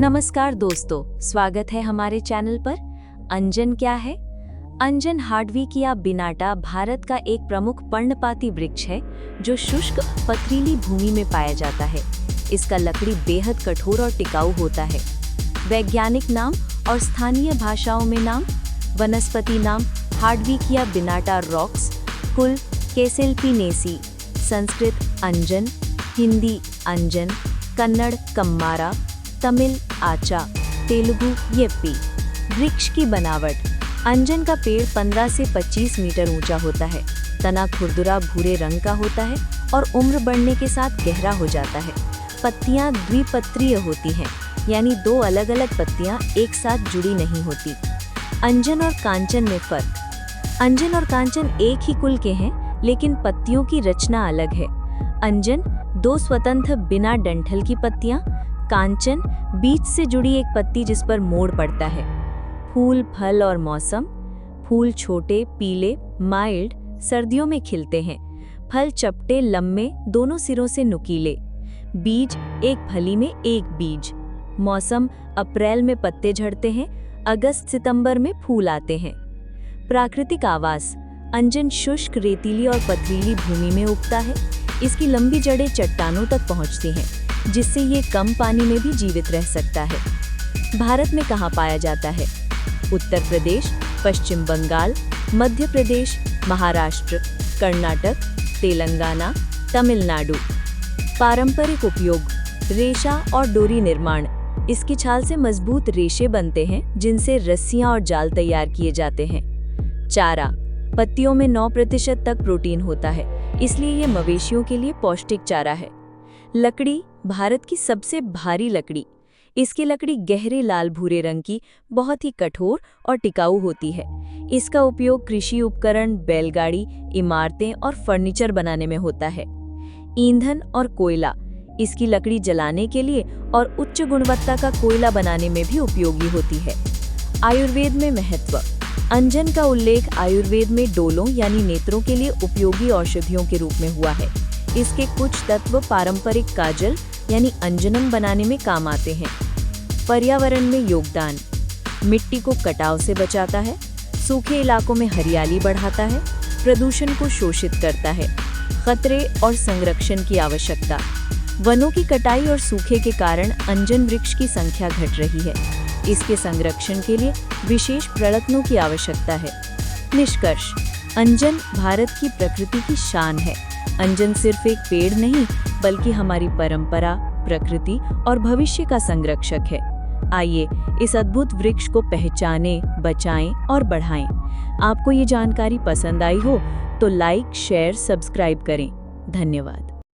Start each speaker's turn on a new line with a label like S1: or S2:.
S1: नमस्कार दोस्तों, स्वागत है हमारे चैनल पर। अंजन क्या है? अंजन हार्डविकिया बिनाटा भारत का एक प्रमुख पर्णपाती वृक्ष है जो शुष्क पथरीली भूमि में पाया जाता है। इसका लकड़ी बेहद कठोर और टिकाऊ होता है। वैज्ञानिक नाम और स्थानीय भाषाओं में नाम। वनस्पति नाम हार्डविकिया बिनाटा रॉक्स, कुल कैसेल्पिनेसी, संस्कृत अंजन, हिंदी अंजन, कन्नड़ कम्मारा, तमिल आचा, तेलुगु येप्पी। वृक्ष की बनावट। अंजन का पेड़ 15 से 25 मीटर ऊंचा होता है। तना खुरदुरा भूरे रंग का होता है और उम्र बढ़ने के साथ गहरा हो जाता है। पत्तियां द्विपत्रीय होती हैं, यानी दो अलग अलग पत्तियां एक साथ जुड़ी नहीं होती। अंजन और कांचन में फर्क। अंजन और कांचन एक ही कुल के हैं, लेकिन पत्तियों की रचना अलग है। अंजन दो स्वतंत्र बिना डंठल की पत्तियां, कांचन बीच से जुड़ी एक पत्ती जिस पर मोड़ पड़ता है। फूल, फल और मौसम। फूल छोटे, पीले, माइल्ड, सर्दियों में खिलते हैं। फल चपटे, लम्बे, दोनों सिरों से नुकीले। बीज एक फली में एक बीज। मौसम अप्रैल में पत्ते झड़ते हैं, अगस्त सितंबर में फूल आते हैं। प्राकृतिक आवास। अंजन शुष्क, रेतीली और पथरीली भूमि में उगता है। इसकी लंबी जड़ें चट्टानों तक पहुंचती हैं, जिससे ये कम पानी में भी जीवित रह सकता है। भारत में कहाँ पाया जाता है? उत्तर प्रदेश, पश्चिम बंगाल, मध्य प्रदेश, महाराष्ट्र, कर्नाटक, तेलंगाना, तमिलनाडु। पारंपरिक उपयोग। रेशा और डोरी निर्माण। इसकी छाल से मजबूत रेशे बनते हैं, जिनसे रस्सियां और जाल तैयार किए जाते हैं। चारा। पत्तियों में 9% तक प्रोटीन होता है, इसलिए ये मवेशियों के लिए पौष्टिक चारा है। लकड़ी। भारत की सबसे भारी लकड़ी। इसकी लकड़ी गहरे लाल भूरे रंग की, बहुत ही कठोर और टिकाऊ होती है। इसका उपयोग कृषि उपकरण, बैलगाड़ी, इमारतें और फर्नीचर बनाने में होता है। ईंधन और कोयला। इसकी लकड़ी जलाने के लिए और उच्च गुणवत्ता का कोयला बनाने में भी उपयोगी होती है। आयुर्वेद में महत्व। अंजन का उल्लेख आयुर्वेद में डोलों यानी नेत्रों के लिए उपयोगी औषधियों के रूप में हुआ है। इसके कुछ तत्व पारंपरिक काजल यानी अंजनम बनाने में काम आते हैं। पर्यावरण में योगदान। मिट्टी को कटाव से बचाता है, सूखे इलाकों में हरियाली बढ़ाता है, प्रदूषण को शोषित करता है। खतरे और संरक्षण की आवश्यकता। वनों की कटाई और सूखे के कारण अंजन वृक्ष की संख्या घट रही है। इसके संरक्षण के लिए विशेष प्रयत्नों की आवश्यकता है। निष्कर्ष। अंजन भारत की प्रकृति की शान है। अंजन सिर्फ एक पेड़ नहीं, बल्कि हमारी परंपरा, प्रकृति और भविष्य का संरक्षक है। आइए इस अद्भुत वृक्ष को पहचानें, बचाएं और बढ़ाएं। आपको ये जानकारी पसंद आई हो तो लाइक, शेयर, सब्सक्राइब करें। धन्यवाद।